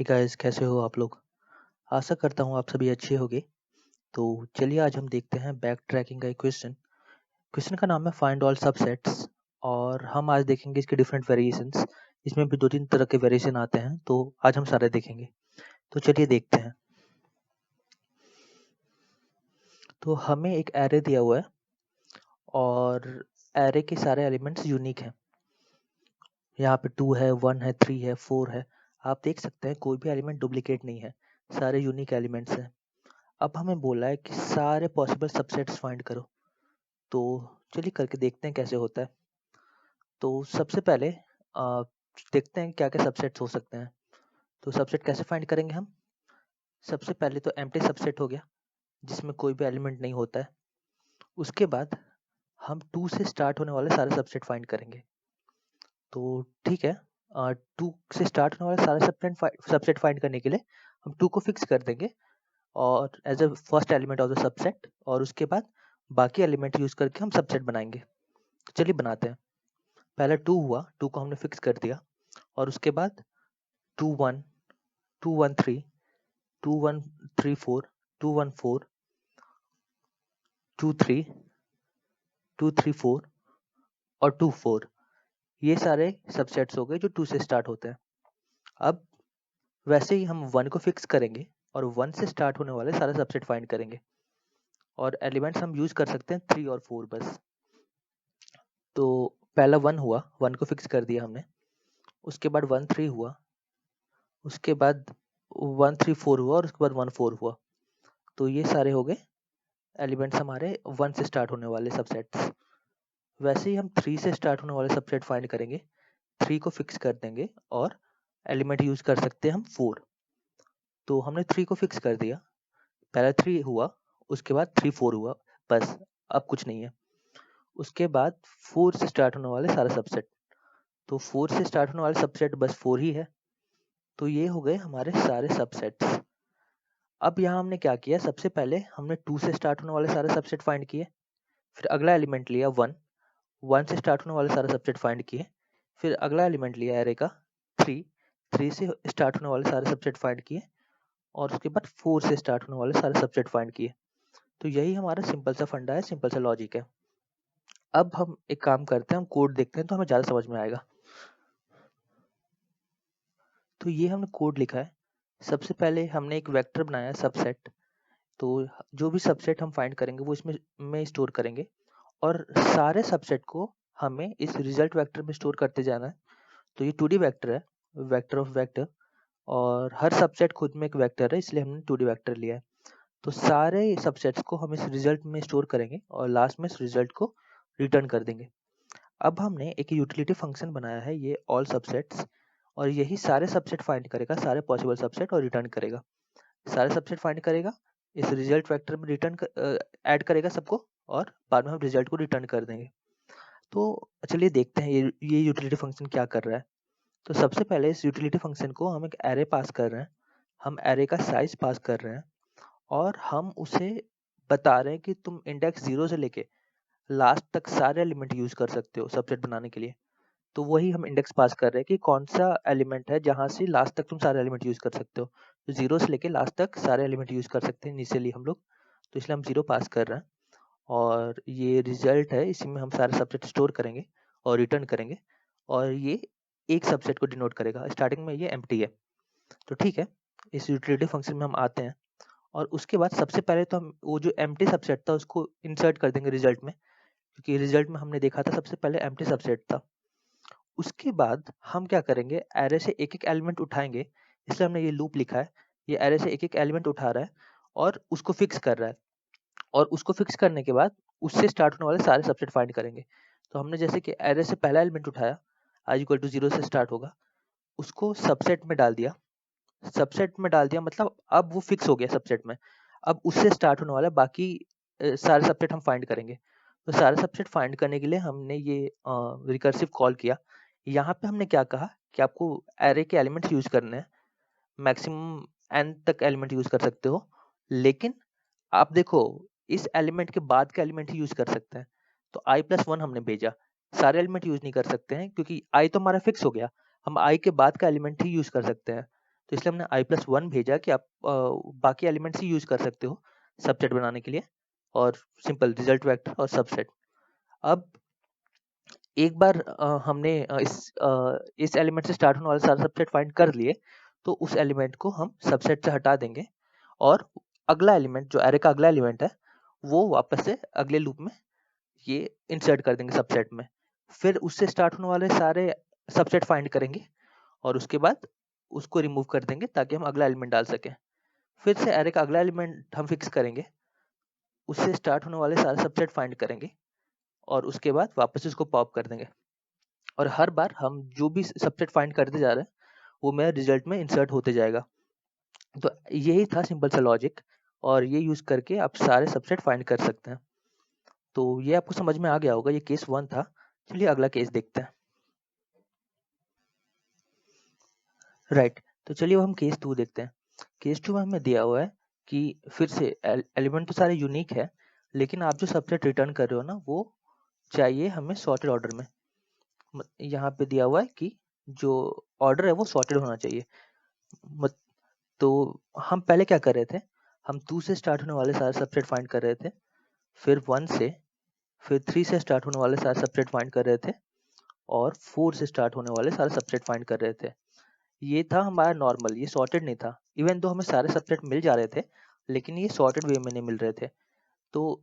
Hey guys, कैसे हो आप लोग? आशा करता हूँ आप सभी अच्छे होंगे। तो चलिए आज हम देखते हैं बैक ट्रैकिंग का एक क्वेश्चन। क्वेश्चन का नाम है फाइंड ऑल सबसेट्स और हम आज देखेंगे इसके डिफरेंट वेरिएशंस। इसमें भी 2-3 तरह के वेरिएशन आते हैं, तो आज हम सारे देखेंगे। तो चलिए देखते हैं। तो हमें एक एरे दिया हुआ है और एरे के सारे एलिमेंट्स यूनिक हैं। यहाँ पे 2 है, 1 है, 3 है, 4 है। आप देख सकते हैं कोई भी एलिमेंट डुप्लीकेट नहीं है, सारे यूनिक एलिमेंट्स हैं। अब हमें बोला है कि सारे पॉसिबल सबसेट्स फाइंड करो। तो चलिए करके देखते हैं कैसे होता है। तो सबसे पहले देखते हैं क्या-क्या सबसेट्स हो सकते हैं। तो सबसेट कैसे फाइंड करेंगे हम? सबसे पहले तो एम्प्टी सबसेट हो गया, जिसमें कोई भी एलिमेंट नहीं होता है। उसके बाद हम 2 से स्टार्ट होने वाले सारे सबसेट फाइंड करेंगे। तो ठीक है, 2 से स्टार्ट होने वाले सारे सबसेट फाइंड करने के लिए हम 2 को फिक्स कर देंगे और as a first element of the subset, और उसके बाद बाकी एलिमेंट यूज करके हम सबसेट बनाएंगे। तो चलिए बनाते हैं। पहला 2 हुआ, 2 को हमने फिक्स कर दिया और उसके बाद 2 1 2 1 3 2 1 3 4 2 1 4 2 3 2 3 4 और 2 4। ये सारे सबसेट्स हो गए जो 2 से स्टार्ट होते हैं। अब वैसे ही हम 1 को फिक्स करेंगे और 1 से स्टार्ट होने वाले सारे सबसेट फाइंड करेंगे और एलिमेंट्स हम यूज कर सकते हैं 3 और 4 बस। तो पहला 1 हुआ, 1 को फिक्स कर दिया हमने। उसके बाद 1 3 हुआ, उसके बाद 1 3 4 हुआ और उसके बाद 1 4 हुआ। तो ये सारे हो गए एलिमेंट्स हमारे 1 से स्टार्ट होने वाले सबसेट्स। वैसे ही हम 3 से स्टार्ट होने वाले सबसेट फाइंड करेंगे। 3 को फिक्स कर देंगे और एलिमेंट यूज कर सकते हैं हम 4। तो हमने 3 को फिक्स कर दिया, पहला 3 हुआ, उसके बाद 3 4 हुआ, बस अब कुछ नहीं है। उसके बाद 4 से स्टार्ट होने वाले सारे सबसेट। तो 4 से स्टार्ट होने वाले सबसेट बस 4 ही है। तो ये हो गए हमारे सारे सबसेट्स। अब यहाँ हमने क्या किया, सबसे पहले हमने 2 से स्टार्ट होने वाले सारे सबसेट फाइंड किए। फिर अगला एलिमेंट लिया 1, 1 से स्टार्ट होने वाले सारे सबसेट फाइंड किए। फिर अगला एलिमेंट लिया एरे का 3, 3 से स्टार्ट होने वाले सारे सबसेट फाइंड किए और उसके बाद 4 से स्टार्ट होने वाले सारे सबसेट फाइंड किए। तो यही हमारा सिंपल सा फंडा है, सिंपल सा लॉजिक है। अब हम एक काम करते हैं, हम कोड देखते हैं तो हमें ज़्यादा समझ में आएगा। तो ये हमने कोड लिखा है। सबसे पहले हमने एक वेक्टर बनाया है सबसेट। तो जो भी सबसेट हम फाइंड करेंगे वो इसमें में स्टोर करेंगे और सारे सबसेट को हमें इस रिजल्ट वेक्टर में स्टोर करते जाना है। तो ये 2D वेक्टर है, वेक्टर ऑफ वेक्टर, और हर सबसेट खुद में एक वेक्टर है, इसलिए हमने 2D वेक्टर लिया है। तो सारे सबसेट्स को हम इस रिजल्ट में स्टोर करेंगे और लास्ट में इस रिजल्ट को रिटर्न कर देंगे। अब हमने एक यूटिलिटी फंक्शन बनाया है, ये ऑल सबसेट्स, और यही सारे सबसेट फाइंड करेगा, सारे पॉसिबल सबसेट, और रिटर्न करेगा। सारे सबसेट फाइंड करेगा, इस रिजल्ट वेक्टर में रिटर्न ऐड करेगा सबको, और बाद में हम रिजल्ट को रिटर्न कर देंगे। तो चलिए देखते हैं ये यूटिलिटी फंक्शन क्या कर रहा है। तो सबसे पहले इस यूटिलिटी फंक्शन को हम एक एरे पास कर रहे हैं, हम एरे का साइज पास कर रहे हैं और हम उसे बता रहे हैं कि तुम इंडेक्स 0 से लेके लास्ट तक सारे एलिमेंट यूज कर सकते हो सबसेट बनाने के लिए। तो वही हम इंडेक्स पास कर रहे हैं कि कौन सा एलिमेंट है जहां से लास्ट तक तुम सारे एलिमेंट यूज कर सकते हो। तो 0 से लेके लास्ट तक सारे एलिमेंट यूज कर सकते हैं इनिशियली हम लोग, तो इसलिए हम 0 पास कर रहे हैं। और ये रिजल्ट है, इसी में हम सारे सबसेट स्टोर करेंगे और रिटर्न करेंगे, और ये एक सबसेट को डिनोट करेगा। स्टार्टिंग में ये एम्प्टी है। तो ठीक है, इस यूटिलिटी फंक्शन में हम आते हैं और उसके बाद सबसे पहले तो हम वो जो एम्प्टी सबसेट था उसको इंसर्ट कर देंगे रिजल्ट में, क्योंकि रिजल्ट में हमने देखा था सबसे पहले एम्प्टी सबसेट था। उसके बाद हम क्या करेंगे, एरे से एक-एक एलिमेंट उठाएँगे, इसलिए हमने ये लूप लिखा है। ये एरे से एक-एक एलिमेंट उठा रहा है और उसको फिक्स कर रहा है, और उसको फिक्स करने के बाद उससे स्टार्ट होने वाले सारे सबसेट फाइंड करेंगे। तो हमने जैसे कि एरे से पहला एलिमेंट उठाया, i इक्वल टू 0 से स्टार्ट होगा, उसको सबसेट में डाल दिया। सबसेट में डाल दिया मतलब अब वो फिक्स हो गया सबसेट में। अब उससे स्टार्ट होने वाला बाकी सारे सबसेट हम फाइंड करेंगे। तो सारे सबसेट फाइंड करने के लिए हमने ये रिकर्सिव कॉल किया। यहाँ पे हमने क्या कहा कि आपको एरे के एलिमेंट्स यूज करने हैं, मैक्सिमम n तक एलिमेंट यूज कर सकते हो, लेकिन आप देखो इस एलिमेंट के बाद के एलिमेंट ही यूज कर सकते हैं। तो i+1 हमने भेजा, सारे एलिमेंट यूज नहीं कर सकते हैं क्योंकि i तो हमारा फिक्स हो गया, हम i के बाद का एलिमेंट ही यूज कर सकते हैं। तो इसलिए हमने i+1 भेजा कि आप बाकी एलिमेंट्स ही यूज कर सकते हो सबसेट बनाने के लिए, और सिंपल रिजल्ट वेक्टर और सबसेट। अब एक बार हमने इस एलिमेंट से स्टार्ट होने वाले सारे सबसेट फाइंड कर लिए, तो उस एलिमेंट को हम सबसेट से हटा देंगे और अगला एलिमेंट जो एरे का अगला एलिमेंट है वो वापस से अगले लूप में ये इंसर्ट कर देंगे सबसेट में। फिर उससे स्टार्ट होने वाले सारे सबसेट फाइंड करेंगे और उसके बाद उसको रिमूव कर देंगे ताकि हम अगला एलिमेंट डाल सकें। फिर से एरे का अगला एलिमेंट हम फिक्स करेंगे, उससे स्टार्ट होने वाले सारे सबसेट फाइंड करेंगे और उसके बाद वापस उसको पॉप कर देंगे। और हर बार हम जो भी सबसेट फाइंड करते जा रहे हैं वो मेरा रिजल्ट में इंसर्ट होते जाएगा। तो यही था सिंपल सा लॉजिक, और ये यूज करके आप सारे सबसेट फाइंड कर सकते हैं। तो ये आपको समझ में आ गया होगा, ये केस 1 था। चलिए अगला केस देखते हैं। राइट, तो चलिए हम केस 2 देखते हैं। केस 2 में हमें दिया हुआ है कि फिर से एलिमेंट तो सारे यूनिक है, लेकिन आप जो सबसेट रिटर्न कर रहे हो ना वो चाहिए हमें सॉर्टेड ऑर्डर में। यहाँ पे दिया हुआ है कि जो ऑर्डर है वो सॉर्टेड होना चाहिए। तो हम पहले क्या कर रहे थे, हम 2 से स्टार्ट होने वाले सारे सबसेट फाइंड कर रहे थे, फिर 1 से, फिर 3 से स्टार्ट होने वाले सारे सबसेट फाइंड कर रहे थे, और 4 से स्टार्ट होने वाले सारे सबसेट फाइंड कर रहे थे। ये था हमारा नॉर्मल, ये सॉर्टेड नहीं था। इवन तो हमें सारे सबसेट मिल जा रहे थे, लेकिन ये सॉर्टेड वे में नहीं मिल रहे थे। तो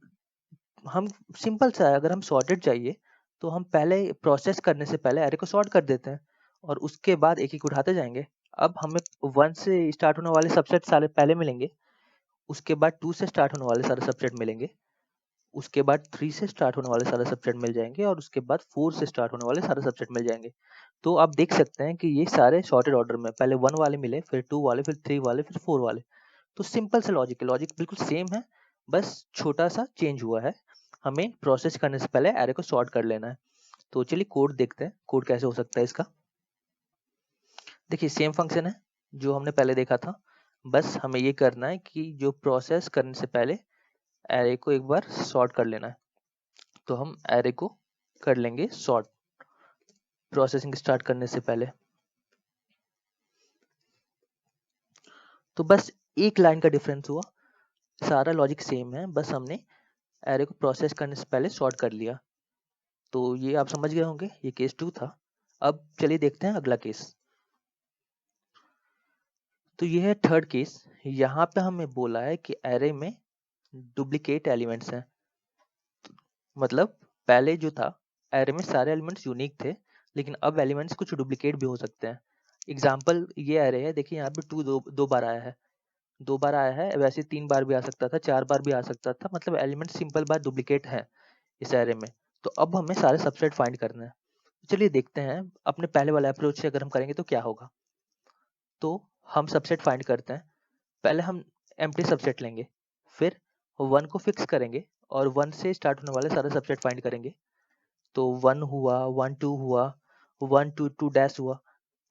हम सिंपल सा है, अगर हम सॉर्टेड चाहिए तो हम पहले प्रोसेस करने से पहले एरे को सॉर्ट कर देते हैं और उसके बाद एक एक उठाते जाएंगे। अब हमें 1 से स्टार्ट होने वाले सबसेट सारे पहले मिलेंगे, उसके बाद 2 से स्टार्ट होने वाले सारे सबसेट मिलेंगे, उसके बाद 3 से स्टार्ट होने वाले सारे सबसेट मिल जाएंगे, और उसके बाद 4 से स्टार्ट होने वाले सारे सबसेट मिल जाएंगे। तो आप देख सकते हैं कि ये सारे सॉर्टेड ऑर्डर में पहले 1 वाले मिले, फिर 2 वाले, फिर 3 वाले, फिर 4 वाले। तो सिंपल से लॉजिक है, लॉजिक बिल्कुल सेम है, बस छोटा सा चेंज हुआ है। हमें प्रोसेस करने से पहले एरे को सॉर्ट कर लेना है। तो चलिए कोड देखते हैं, कोड कैसे हो सकता है इसका। देखिए सेम फंक्शन है जो हमने पहले देखा था, बस हमें ये करना है कि जो प्रोसेस करने से पहले एरे को एक बार सॉर्ट कर लेना है। तो हम एरे को कर लेंगे सॉर्ट प्रोसेसिंग स्टार्ट करने से पहले। तो बस एक लाइन का डिफरेंस हुआ, सारा लॉजिक सेम है, बस हमने एरे को प्रोसेस करने से पहले सॉर्ट कर लिया। तो ये आप समझ गए होंगे, ये केस 2 था। अब चलिए देखते हैं अगला केस। तो ये है थर्ड केस। यहाँ पे हमें बोला है कि एरे में डुप्लीकेट एलिमेंट्स हैं। मतलब पहले जो था एरे में सारे एलिमेंट्स यूनिक थे, लेकिन अब एलिमेंट्स कुछ डुप्लीकेट भी हो सकते हैं। एग्जाम्पल ये एरे है, देखिए यहाँ पे 2 दो बार आया है, 2 बार आया है, वैसे 3 बार भी आ सकता था, 4 बार भी आ सकता था, मतलब एलिमेंट सिंपल बार डुप्लीकेट है इस एरे में। तो अब हमें सारे सबसेट फाइंड करना है। चलिए देखते हैं अपने पहले वाले अप्रोच से अगर हम करेंगे तो क्या होगा। तो हम सबसेट फाइंड करते हैं। पहले हम एम्प्टी सबसेट लेंगे, फिर 1 को फिक्स करेंगे और 1 से स्टार्ट होने वाले सारे सबसेट फाइंड करेंगे। तो 1 हुआ, 1 2 हुआ, 1 2 2 डैश हुआ।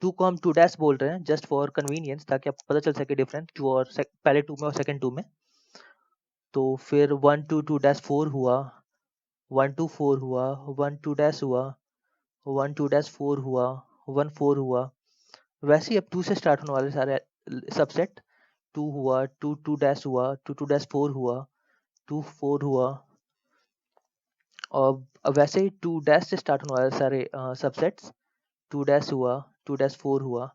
2 को हम 2 डैश बोल रहे हैं जस्ट फॉर कन्वीनियंस, ताकि आपको पता चल सके डिफरेंस 2 और पहले 2 में और सेकंड 2 में। तो फिर 1 2 2 डैश 4 हुआ, 1 2 4 हुआ, 1 2 डैश हुआ, 1 2 डैश 4 हुआ, 1 4 हुआ। वैसे ही अब 2 से स्टार्ट होने वाले सारे सबसेट 2 हुआ, 2 2 डैश हुआ, 2 2 डैश 4 हुआ, 2 4 हुआ। और अब वैसे ही 2 डैश से स्टार्ट होने वाले सारे सबसेट्स 2 डैश हुआ, 2 डैश 4 हुआ,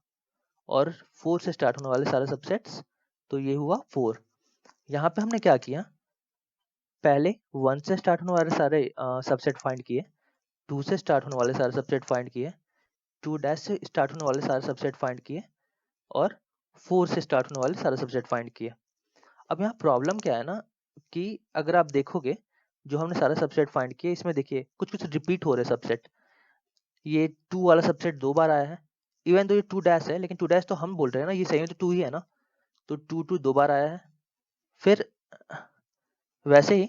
और 4 से स्टार्ट होने वाले सारे सबसेट्स, तो ये हुआ 4। यहाँ पे हमने क्या किया, पहले 1 से स्टार्ट होने वाले सारे सबसेट फाइंड किए, 2 से स्टार्ट होने वाले सारे सबसेट फाइंड किए, 2 डैश से स्टार्ट होने वाले सारे सबसेट फाइंड किए, और 4 से स्टार्ट होने वाले सारे सबसेट फाइंड किए। अब यहाँ प्रॉब्लम क्या है ना, कि अगर आप देखोगे जो हमने सारे सबसेट फाइंड किए, इसमें देखिए कुछ कुछ रिपीट हो रहे सबसेट। ये 2 वाला सबसेट 2 बार आया है, इवन तो ये 2 डैश है, लेकिन 2 डैश तो हम बोल रहे हैं ना, ये सही में तो 2 ही है ना। तो 2 2 2 बार आया है। फिर वैसे ही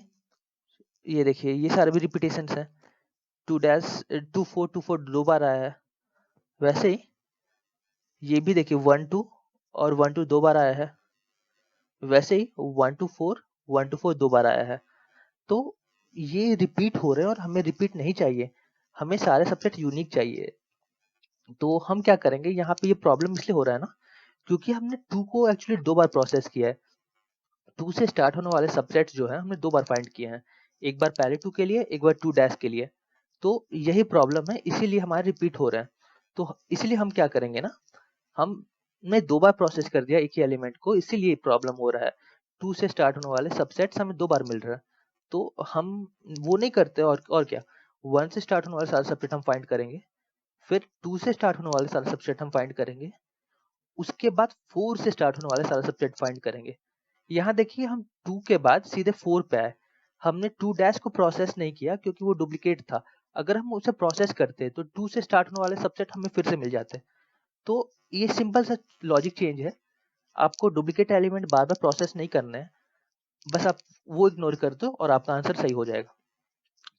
ये देखिए ये सारे भी रिपीटेशंस हैं, 2 डैश 2 4 2 4 2 बार आया है। वैसे ही ये भी देखिए 1 2 और 1 2 2 बार आया है। वैसे ही 1 2 4 1 2 4 2 बार आया है। तो ये रिपीट हो रहे हैं और हमें रिपीट नहीं चाहिए, हमें सारे सबसेट यूनिक चाहिए। तो हम क्या करेंगे, यहाँ पे ये प्रॉब्लम इसलिए हो रहा है ना, क्योंकि हमने 2 को एक्चुअली 2 बार प्रोसेस किया है। 2 से स्टार्ट होने वाले सबसेट्स जो हैं हमने 2 बार फाइंड किए हैं। एक बार पहले 2 के लिए, एक बार 2 डैश के लिए। तो यही प्रॉब्लम है, इसीलिए हमारे रिपीट हो रहे हैं। तो इसीलिए हम क्या करेंगे ना, हमने 2 बार प्रोसेस कर दिया एक ही एलिमेंट को, इसीलिए प्रॉब्लम हो रहा है। 2 से स्टार्ट होने वाले सबसेट्स हमें 2 बार मिल रहा है। तो हम वो नहीं करते, और क्या, 1 से स्टार्ट होने वाले सारे सबसेट हम फाइंड करेंगे, फिर 2 से स्टार्ट होने वाले सारे सबसेट हम फाइंड करेंगे, उसके बाद 4 से स्टार्ट होने वाले सारे सबसेट फाइंड करेंगे। यहाँ देखिए हम 2 के बाद सीधे 4 पे आए। हमने 2 डैश को प्रोसेस नहीं किया क्योंकि वो डुप्लीकेट था। अगर हम उसे प्रोसेस करते तो 2 से स्टार्ट होने वाले सबसेट हमें फिर से मिल जाते। तो ये सिंपल सा लॉजिक चेंज है। आपको डुप्लीकेट एलिमेंट बार बार प्रोसेस नहीं करना है, बस आप वो इग्नोर कर दो और आपका आंसर सही हो जाएगा।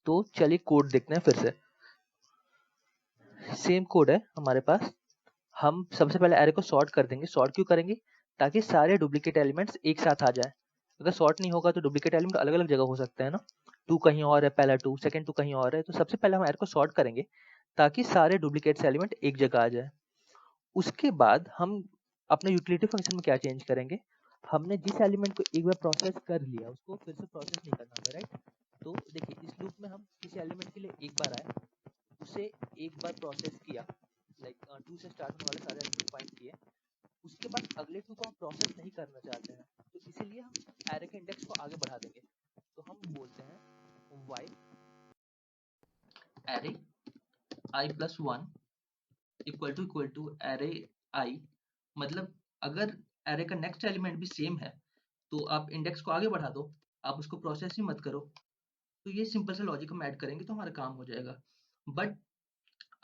तो चलिए कोड देखते हैं फिर से। सेम कोड है हमारे पास। हम सबसे पहले एरे को सॉर्ट कर देंगे। सॉर्ट क्यों करेंगे? ताकि सारे डुप्लीकेट एलिमेंट्स एक साथ आ जाए। अगर सॉर्ट नहीं होगा तो डुप्लीकेट एलिमेंट अलग अलग जगह हो सकते हैं ना। 2 कहीं और है, पहला 2, सेकंड 2 कहीं और है। तो सबसे पहले हम एरे को सॉर्ट करेंगे ताकि सारे डुप्लीकेट्स एलिमेंट एक जगह आ जाए। उसके बाद हम अपने यूटिलिटी फंक्शन में क्या चेंज करेंगे, हमने जिस एलिमेंट को एक बार प्रोसेस कर लिया उसको फिर से प्रोसेस नहीं करना हमें, राइट। तो देखिए इस लूप में हम किसी एलिमेंट के लिए एक बार आए, उसे एक बार प्रोसेस किया, लाइक 2 से स्टार्ट होने वाले सारे एलिमेंट फाइंड किए। उसके बाद अगले 2 को हम प्रोसेस नहीं करना चाहते हैं, तो इसीलिए हम एरे के इंडेक्स को आगे बढ़ा देंगे। तो हम बोलते हैं while array I plus 1 equal to array I. मतलब अगर एरे का नेक्स्ट एलिमेंट भी सेम है तो आप इंडेक्स को आगे बढ़ा दो, आप उसको प्रोसेस ही मत करो। तो ये सिंपल सा लॉजिक हम ऐड करेंगे तो हमारा काम हो जाएगा। बट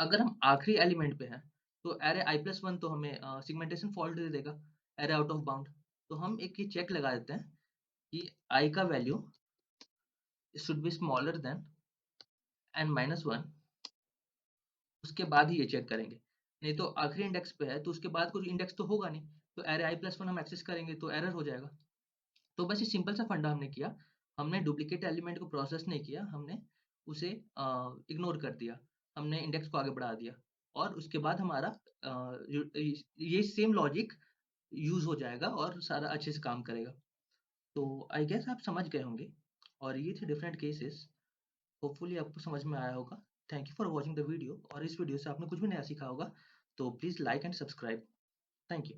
अगर हम आखिरी एलिमेंट पे हैं तो एरे आई प्लस 1 तो हमें सिगमेंटेशन फॉल्ट दे देगा, एरे आउट ऑफ बाउंड। तो हम एक ये चेक लगा देते हैं कि आई का value should be smaller than N minus 1। उसके बाद ही ये चेक करेंगे, नहीं तो आखिरी इंडेक्स पे है तो उसके बाद कोई इंडेक्स तो होगा नहीं, तो एरे आई प्लस 1 हम एक्सेस करेंगे तो एरर हो जाएगा। तो बस ये सिंपल सा फंडा हमने किया। हमने डुप्लीकेट एलिमेंट को प्रोसेस नहीं किया, हमने उसे इग्नोर कर दिया, हमने इंडेक्स को आगे बढ़ा दिया और उसके बाद हमारा ये सेम लॉजिक यूज हो जाएगा और सारा अच्छे से काम करेगा। तो आई गेस आप समझ गए होंगे और ये थे डिफरेंट केसेस। होपफुली आपको समझ में आया होगा। Thank you for watching the video. और इस वीडियो से आपने कुछ भी नया सीखा होगा तो please like and subscribe. Thank you.